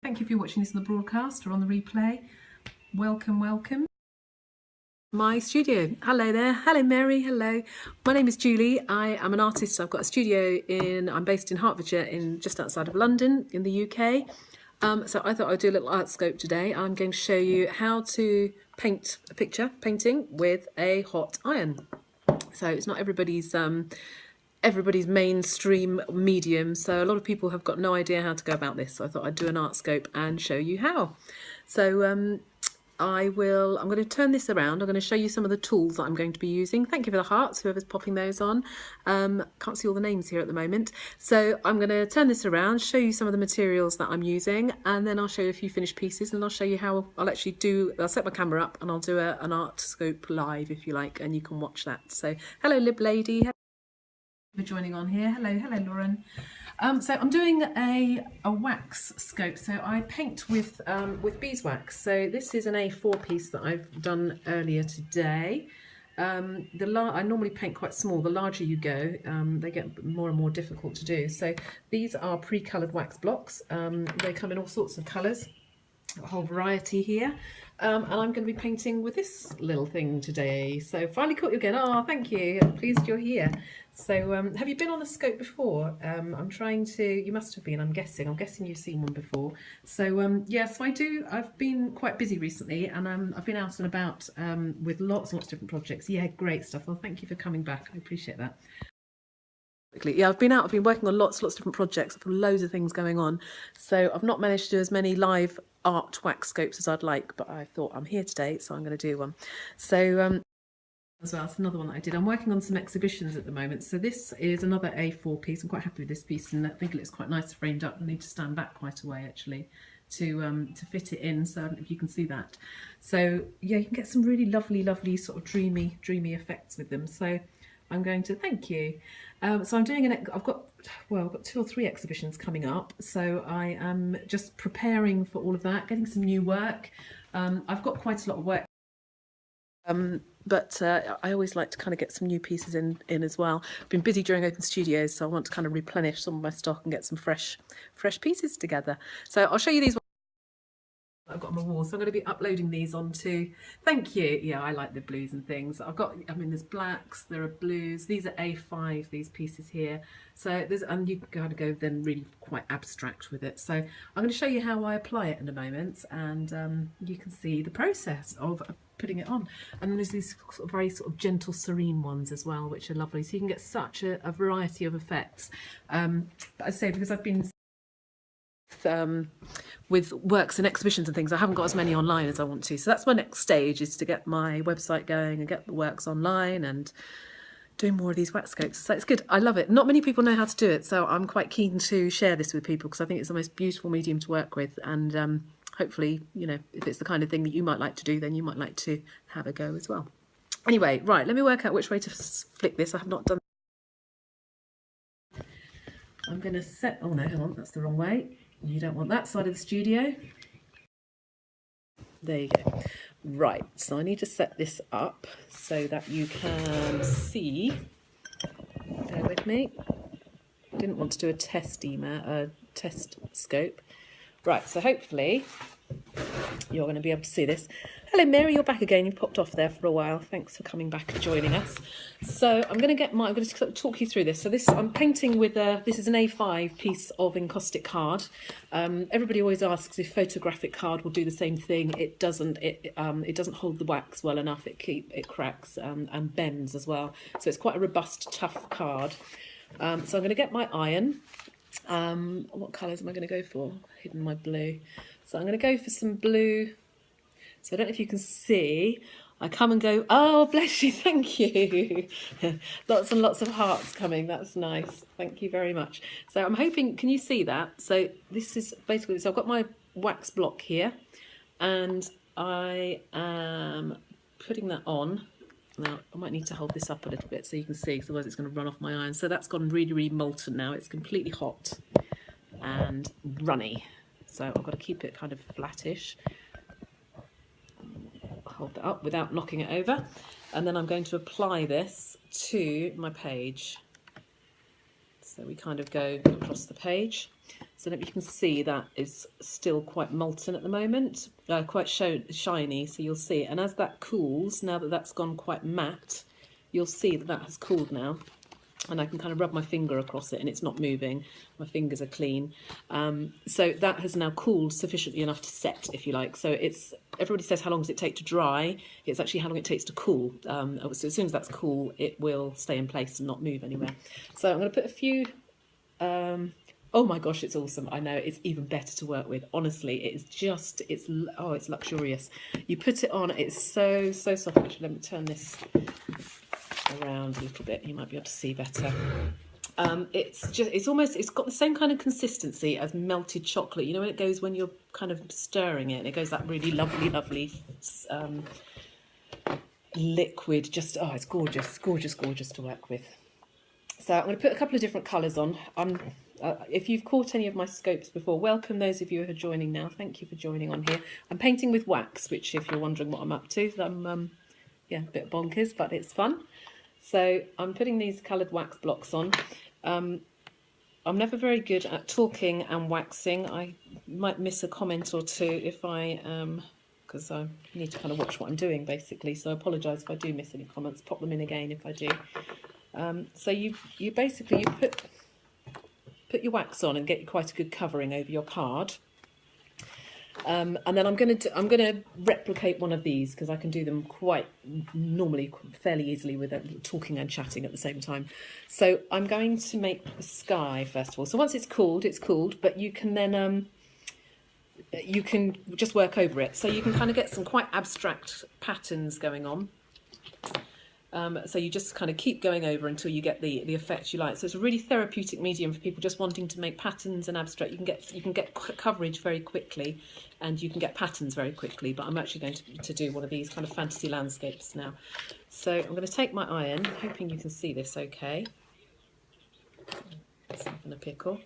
Thank you for watching this on the broadcast or on the replay. Welcome, welcome. My studio. Hello there. Hello Mary. Hello. My name is Julie. I am an artist. I've got a studio I'm based in Hertfordshire, just outside of London in the UK. So I thought I'd do a little art scope today. I'm going to show you how to paint a picture, painting with a hot iron. So it's not everybody's mainstream medium, so a lot of people have got no idea how to go about this, so I thought I'd do an art scope and show you how. So I'm going to turn this around. I'm going to show you some of the tools that I'm going to be using. Thank you for the hearts, whoever's popping those on. Can't see all the names here at the moment. So I'm going to turn this around, show you some of the materials that I'm using, and then I'll show you a few finished pieces, and I'll show you how I'll set my camera up and I'll do an art scope live, if you like, and you can watch that. So hello Lib Lady. For joining on here. Hello Lauren. So I'm doing a wax scope. So I paint with beeswax. So this is an A4 piece that I've done earlier today. I normally paint quite small. The larger you go, they get more and more difficult to do. So these are pre-coloured wax blocks. They come in all sorts of colours, a whole variety here. And I'm going to be painting with this little thing today. So finally caught you again. Oh, thank you. I'm pleased you're here. So have you been on a scope before? You must have been, I'm guessing you've seen one before. So yes, I do. I've been quite busy recently, and I've been out and about with lots and lots of different projects. Yeah, great stuff. Well, thank you for coming back. I appreciate that. Yeah, I've been working on lots of different projects. I've got loads of things going on. So I've not managed to do as many live art wax scopes as I'd like, but I thought I'm here today, so I'm going to do one. So as well, it's another one that I did. I'm working on some exhibitions at the moment. So this is another A4 piece. I'm quite happy with this piece, and I think it looks quite nice framed up. I need to stand back quite a way actually to fit it in, so I don't know if you can see that. So yeah, you can get some really lovely sort of dreamy effects with them. So I'm going to thank you. So I'm doing I've got 2 or 3 exhibitions coming up, so I am just preparing for all of that, getting some new work. I've got quite a lot of work, but I always like to kind of get some new pieces in as well. I've been busy during Open Studios, so I want to kind of replenish some of my stock and get some fresh pieces together. So I'll show you these I've got on my wall, so I'm going to be uploading these onto. Thank you. Yeah, I like the blues and things. There's blacks, there are blues. These are A5, these pieces here. So and you kind of go then really quite abstract with it. So I'm going to show you how I apply it in a moment, and you can see the process of putting it on. And then there's these very sort of gentle, serene ones as well, which are lovely. So you can get such a variety of effects. But as I say, because I've been with works and exhibitions and things, I haven't got as many online as I want to. So that's my next stage, is to get my website going and get the works online and doing more of these wax scopes. So it's good. I love it. Not many people know how to do it, so I'm quite keen to share this with people because I think it's the most beautiful medium to work with, and hopefully, you know, if it's the kind of thing that you might like to do, then you might like to have a go as well. Anyway, right, let me work out which way to flick this. I have not done. I'm going to set, oh no, hang on, that's the wrong way. You don't want that side of the studio. There you go. Right, so I need to set this up so that you can see. Bear with me. I didn't want to do a test scope. Right, so hopefully you're going to be able to see this. Hello Mary, you're back again. You popped off there for a while. Thanks for coming back and joining us. So I'm going to talk you through this. So I'm painting with this is an A5 piece of encaustic card. Everybody always asks if photographic card will do the same thing. It doesn't. It doesn't hold the wax well enough. It cracks and bends as well. So it's quite a robust, tough card. So I'm going to get my iron. What colours am I going to go for? Hidden my blue. So I'm going to go for some blue. So I don't know if you can see, I come and go, oh, bless you, thank you. Lots and lots of hearts coming, that's nice. Thank you very much. So I'm hoping, can you see that? So this is basically, so I've got my wax block here, and I am putting that on. Now, I might need to hold this up a little bit so you can see, because otherwise it's going to run off my iron. So that's gone really molten now. It's completely hot and runny. So I've got to keep it kind of flattish. Hold that up without knocking it over, and then I'm going to apply this to my page. So we kind of go across the page, So that you can see that is still quite molten at the moment, quite shiny, so you'll see it. And as that cools, now that that's gone quite matte, you'll see that that has cooled now. And I can kind of rub my finger across it and it's not moving. My fingers are clean. So that has now cooled sufficiently enough to set, if you like. So it's, everybody says how long does it take to dry? It's actually how long it takes to cool. So as soon as that's cool, it will stay in place and not move anywhere. So I'm going to put a few... oh my gosh, it's awesome. I know, it's even better to work with. Honestly, it's just, it's luxurious. You put it on, it's so soft. Actually, let me turn this around a little bit, you might be able to see better. It's got the same kind of consistency as melted chocolate, you know, when it goes, when you're kind of stirring it and it goes that really lovely liquid, just, oh, it's gorgeous to work with. So I'm going to put a couple of different colours on. If you've caught any of my scopes before, welcome those of you who are joining now. Thank you for joining on here. I'm painting with wax, which if you're wondering what I'm up to, I'm yeah, a bit bonkers, but it's fun. So I'm putting these coloured wax blocks on. I'm never very good at talking and waxing. I might miss a comment or two if I because I need to kind of watch what I'm doing basically. So I apologise if I do miss any comments. Pop them in again if I do. So you basically put your wax on and get quite a good covering over your card. And then I'm going to replicate one of these because I can do them quite normally, fairly easily with talking and chatting at the same time. So I'm going to make the sky first of all. So once it's cooled, but you can then you can just work over it. So you can kind of get some quite abstract patterns going on. So you just kind of keep going over until you get the effect you like. So it's a really therapeutic medium for people just wanting to make patterns and abstract. You can get coverage very quickly, and you can get patterns very quickly. But I'm actually going to do one of these kind of fantasy landscapes now. So I'm going to take my iron, hoping you can see this okay. Something a pickle,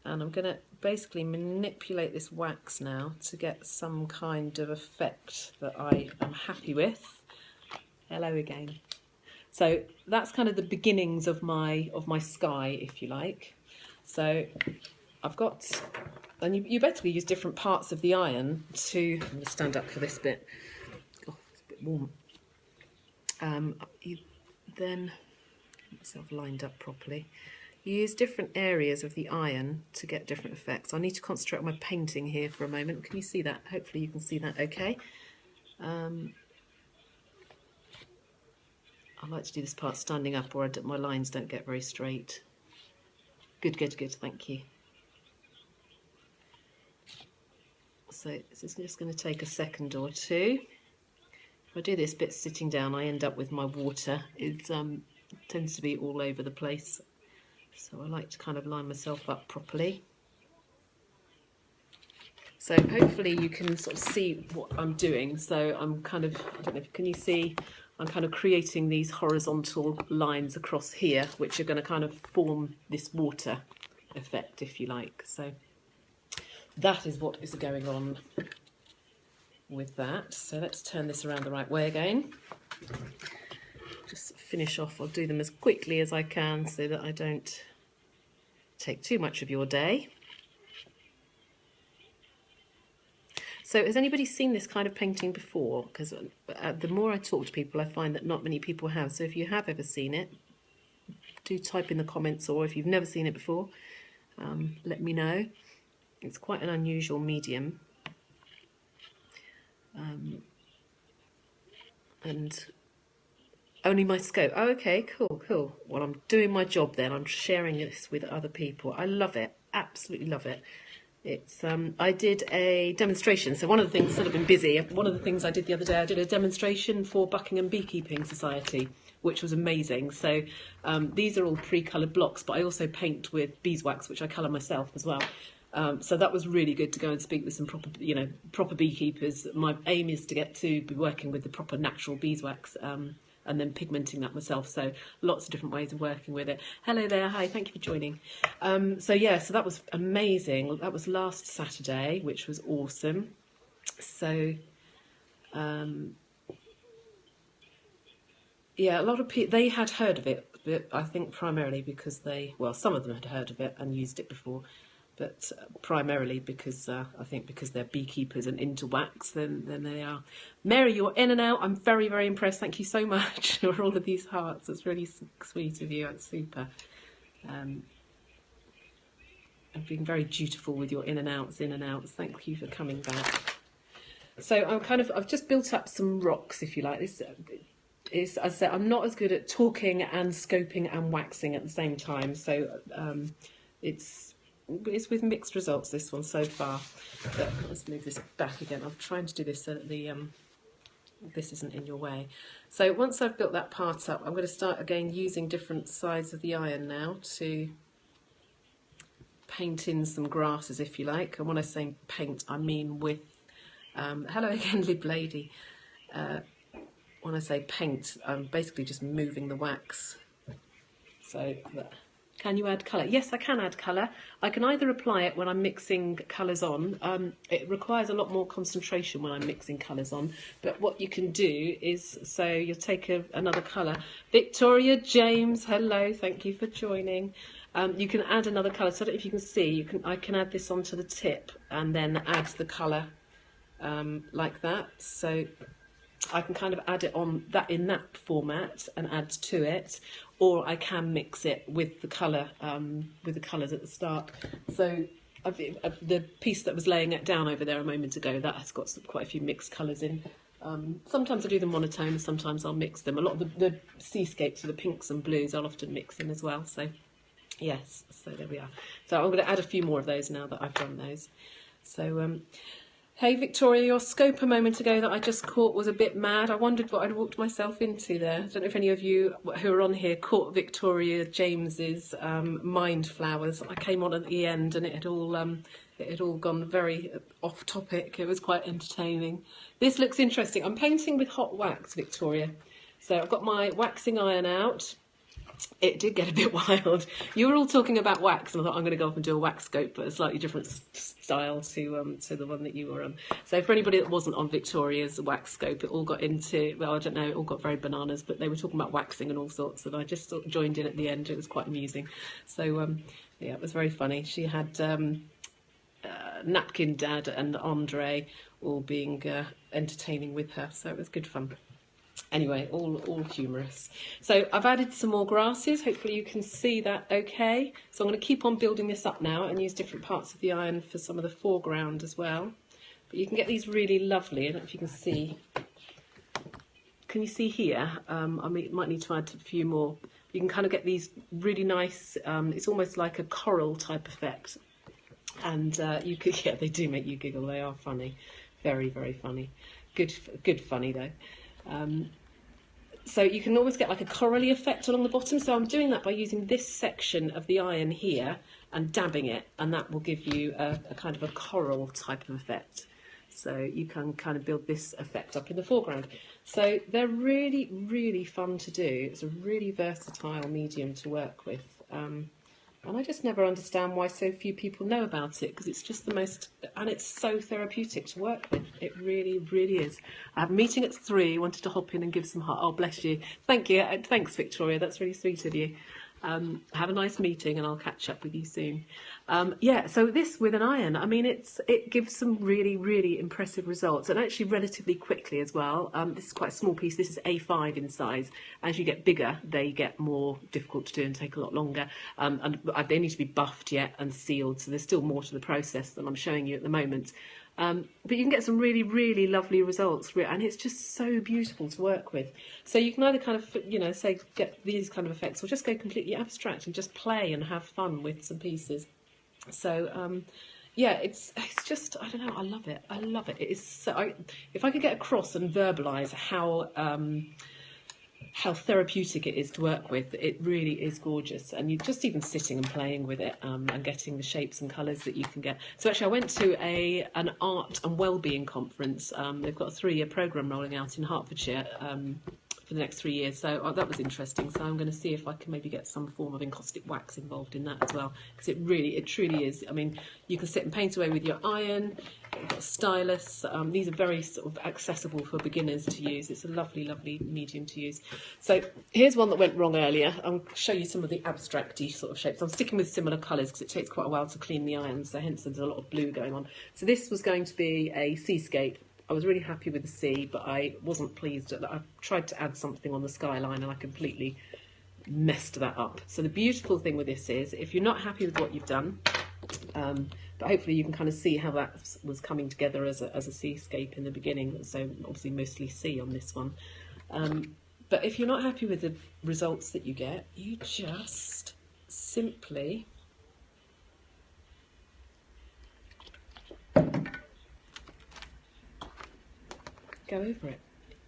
and I'm going to basically manipulate this wax now to get some kind of effect that I am happy with. Hello again. So that's kind of the beginnings of my sky, if you like. So I've got, and you basically use different parts of the iron to, I'm going to stand up for this bit. Oh, it's a bit warm. You then get myself lined up properly. You use different areas of the iron to get different effects. I need to concentrate on my painting here for a moment. Can you see that? Hopefully you can see that okay. I like to do this part standing up, or my lines don't get very straight. Good, thank you. So this is just going to take a second or two. If I do this bit sitting down, I end up with my water. It tends to be all over the place. So I like to kind of line myself up properly. So hopefully you can sort of see what I'm doing. So I'm kind of, I don't know, can you see? I'm kind of creating these horizontal lines across here, which are going to kind of form this water effect, if you like. So that is what is going on with that. So let's turn this around the right way again. Just finish off. I'll do them as quickly as I can so that I don't take too much of your day. So has anybody seen this kind of painting before? Because the more I talk to people, I find that not many people have. So if you have ever seen it, do type in the comments, or if you've never seen it before, let me know. It's quite an unusual medium. And only my scope. Oh, okay, cool. Well, I'm doing my job then. I'm sharing this with other people. I love it. Absolutely love it. It's I did a demonstration. So one of the things, sort of been busy, one of the things I did the other day, I did a demonstration for Buckingham Beekeeping Society, which was amazing. So these are all pre-coloured blocks, but I also paint with beeswax, which I colour myself as well. So that was really good to go and speak with some proper beekeepers. My aim is to get to be working with the proper natural beeswax, and then pigmenting that myself. So lots of different ways of working with it. Hello there, hi, thank you for joining. So yeah, so that was amazing. That was last Saturday, which was awesome. So yeah, a lot of people, they had heard of it, but I think primarily because some of them had heard of it and used it before. but primarily because I think because they're beekeepers and into wax, then they are. Mary, you're in and out. I'm very, very impressed. Thank you so much for all of these hearts. It's really sweet of you. It's super. I've been very dutiful with your in and outs. Thank you for coming back. So I've just built up some rocks, if you like. This is, as I said, I'm not as good at talking and scoping and waxing at the same time. So it's with mixed results, this one so far. But let's move this back again. I'm trying to do this so that this isn't in your way. So once I've built that part up, I'm going to start again using different sides of the iron now to paint in some grasses, if you like. And when I say paint, I mean with hello again, Lib Lady. When I say paint, I'm basically just moving the wax. So, can you add colour? Yes, I can add colour. I can either apply it when I'm mixing colours on. It requires a lot more concentration when I'm mixing colours on. But what you can do is, so you'll take another colour. Victoria James, hello, thank you for joining. You can add another colour. So I don't know if you can see, I can add this onto the tip and then add the colour like that. So I can kind of add it on that in that format and add to it, or I can mix it with the colour, with the colours at the start. So the piece that was laying it down over there a moment ago, that has got quite a few mixed colours in. Sometimes I do them monotone, sometimes I'll mix them. A lot of the seascapes, so the pinks and blues, I'll often mix in as well. So yes, so there we are. So I'm going to add a few more of those now that I've done those. So hey Victoria, your scope a moment ago that I just caught was a bit mad. I wondered what I'd walked myself into there. I don't know if any of you who are on here caught Victoria James's Mind Flowers. I came on at the end and it had all gone very off topic. It was quite entertaining. This looks interesting. I'm painting with hot wax, Victoria. So I've got my waxing iron out. It did get a bit wild. You were all talking about wax, and I thought I'm going to go off and do a wax scope, but a slightly different style to the one that you were on. So for anybody that wasn't on Victoria's wax scope, it all got into, well, I don't know, it all got very bananas, but they were talking about waxing and all sorts, and I just sort of joined in at the end. It was quite amusing. So yeah, it was very funny. She had Napkin Dad and Andre all being entertaining with her, so it was good fun. Anyway, all humorous. So I've added some more grasses. Hopefully you can see that okay. So I'm going to keep on building this up now and use different parts of the iron for some of the foreground as well. But you can get these really lovely. I don't know if you can see. Can you see here? I might need to add a few more. You can kind of get these really nice, it's almost like a coral type effect. And you could, yeah, they do make you giggle. They are funny. Very, very funny. Good funny though. So you can always get like a corally effect along the bottom. So I'm doing that by using this section of the iron here and dabbing it, and that will give you a kind of a coral type of effect. So you can kind of build this effect up in the foreground. So they're really, really fun to do. It's a really versatile medium to work with. And I just never understand why so few people know about it, because it's just the most, and it's so therapeutic to work with. It really, really is. I have a meeting at 3, wanted to hop in and give some heart. Oh, bless you. Thank you. Thanks, Victoria. That's really sweet of you. Have a nice meeting and I'll catch up with you soon. Yeah, so this with an iron, I mean, it gives some really, really impressive results, and actually relatively quickly as well. This is quite a small piece. This is A5 in size. As you get bigger, they get more difficult to do and take a lot longer. And they need to be buffed yet and sealed, so there's still more to the process than I'm showing you at the moment. But you can get some really, really lovely results, and it's just so beautiful to work with. So you can either kind of, you know, say get these kind of effects, or just go completely abstract and just play and have fun with some pieces. So yeah, it's just, I don't know, I love it. I love it. It is so. If I could get across and verbalise how therapeutic it is to work with, it really is gorgeous. And you just even sitting and playing with it and getting the shapes and colours that you can get. So actually I went to an art and wellbeing conference. They've got a 3-year programme rolling out in Hertfordshire for the next 3 years, so that was interesting. So I'm going to see if I can maybe get some form of encaustic wax involved in that as well, because it truly is. I mean, you can sit and paint away with your iron. We've got a stylus. These are very sort of accessible for beginners to use. It's a lovely, lovely medium to use. So here's one that went wrong earlier. I'll show you some of the abstract-y sort of shapes. I'm sticking with similar colours because it takes quite a while to clean the iron, so hence there's a lot of blue going on. So this was going to be a seascape. I was really happy with the sea, but I wasn't pleased at that. I tried to add something on the skyline and I completely messed that up. So the beautiful thing with this is, if you're not happy with what you've done, but hopefully you can kind of see how that was coming together as a seascape in the beginning. So obviously mostly sea on this one. But if you're not happy with the results that you get, you just simply go over it.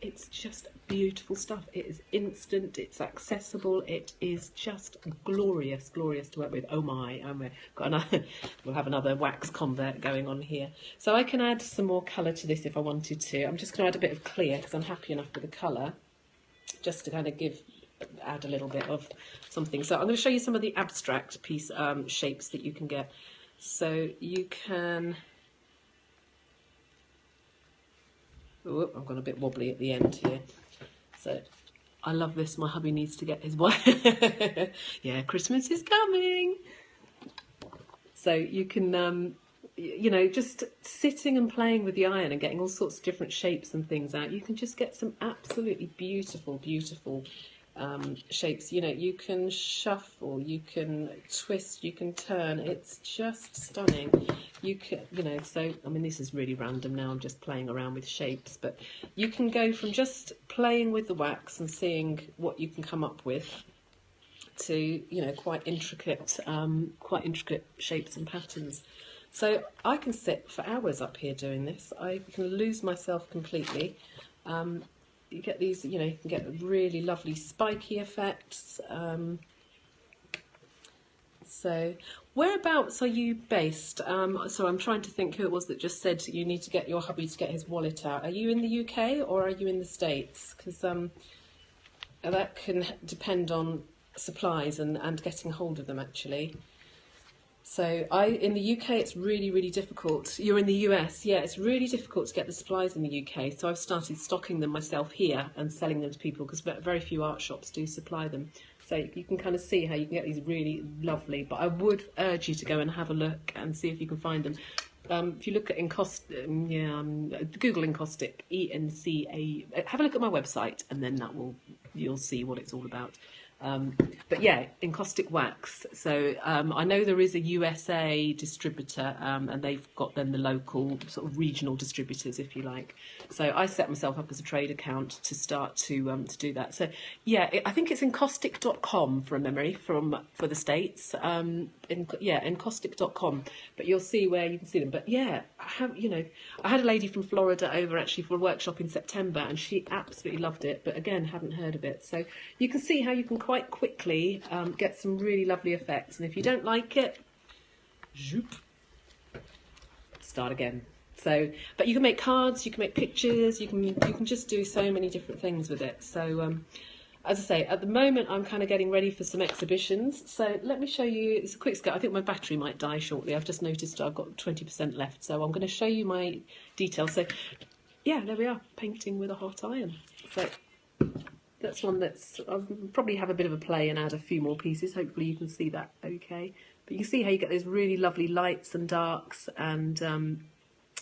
It's just beautiful stuff. It is instant, it's accessible, it is just glorious, glorious to work with. Oh my, got another, we'll have another wax convert going on here. So I can add some more colour to this if I wanted to. I'm just going to add a bit of clear because I'm happy enough with the colour, just to kind of add a little bit of something. So I'm going to show you some of the abstract shapes that you can get. So you can... Oh, I've gone a bit wobbly at the end here. So I love this. My hubby needs to get his wife. Yeah, Christmas is coming. So you can, you know, just sitting and playing with the iron and getting all sorts of different shapes and things out. You can just get some absolutely beautiful, beautiful shapes. You know, you can shuffle, you can twist, you can turn. It's just stunning. You can, you know, so I mean, this is really random now. I'm just playing around with shapes, but you can go from just playing with the wax and seeing what you can come up with to, you know, quite intricate shapes and patterns. So I can sit for hours up here doing this. I can lose myself completely. You get these, you know, you can get really lovely spiky effects. So whereabouts are you based? So I'm trying to think who it was that just said you need to get your hubby to get his wallet out. Are you in the UK or are you in the States? Because that can depend on supplies and getting hold of them actually. So in the UK it's really, really difficult. You're in the US, yeah, it's really difficult to get the supplies in the UK. So I've started stocking them myself here and selling them to people because very few art shops do supply them. So you can kind of see how you can get these really lovely, but I would urge you to go and have a look and see if you can find them. If you look at Google encaustic, ENCA, have a look at my website and then you'll see what it's all about. But yeah, encaustic wax. So I know there is a USA distributor and they've got then the local sort of regional distributors, if you like. So I set myself up as a trade account to start to do that. So yeah, I think it's encaustic.com from memory for the States. Encaustic.com. But you'll see where you can see them. But yeah, I had a lady from Florida over actually for a workshop in September and she absolutely loved it, but again, hadn't heard of it. So you can see how you can quite quickly get some really lovely effects, and if you don't like it, zoop, start again. So, but you can make cards, you can make pictures, you can just do so many different things with it. So as I say, at the moment I'm kind of getting ready for some exhibitions, so let me show you. It's a quick sketch. I think my battery might die shortly. I've just noticed I've got 20% left, so I'm going to show you my details. So yeah, there we are, painting with a hot iron. So that's one that's, I'll probably have a bit of a play and add a few more pieces. Hopefully you can see that okay. But you can see how you get those really lovely lights and darks and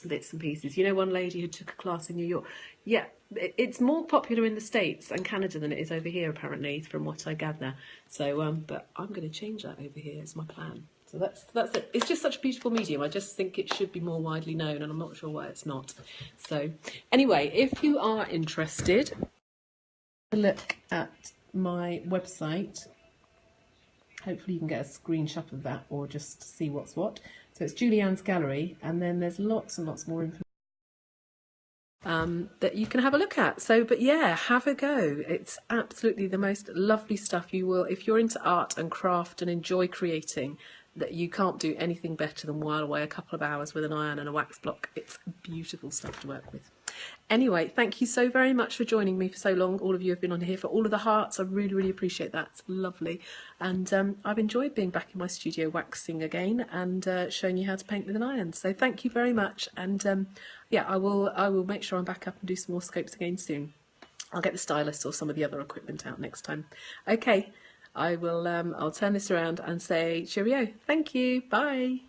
bits and pieces. You know, one lady who took a class in New York. Yeah, it's more popular in the States and Canada than it is over here, apparently, from what I gather. So, but I'm going to change that over here. It's my plan. So that's it. It's just such a beautiful medium. I just think it should be more widely known, and I'm not sure why it's not. So anyway, if you are interested, look at my website. Hopefully you can get a screenshot of that or just see what's what. So it's Julianne's Gallery, and then there's lots and lots more information that you can have a look at. So, but yeah, have a go. It's absolutely the most lovely stuff. You will, if you're into art and craft and enjoy creating, that you can't do anything better than while away a couple of hours with an iron and a wax block. It's beautiful stuff to work with. Anyway, thank you so very much for joining me for so long. All of you have been on here, for all of the hearts. I really, really appreciate that. It's lovely. And I've enjoyed being back in my studio waxing again and showing you how to paint with an iron. So thank you very much. And yeah, I will make sure I'm back up and do some more scopes again soon. I'll get the stylus or some of the other equipment out next time. Okay, I'll turn this around and say cheerio. Thank you. Bye.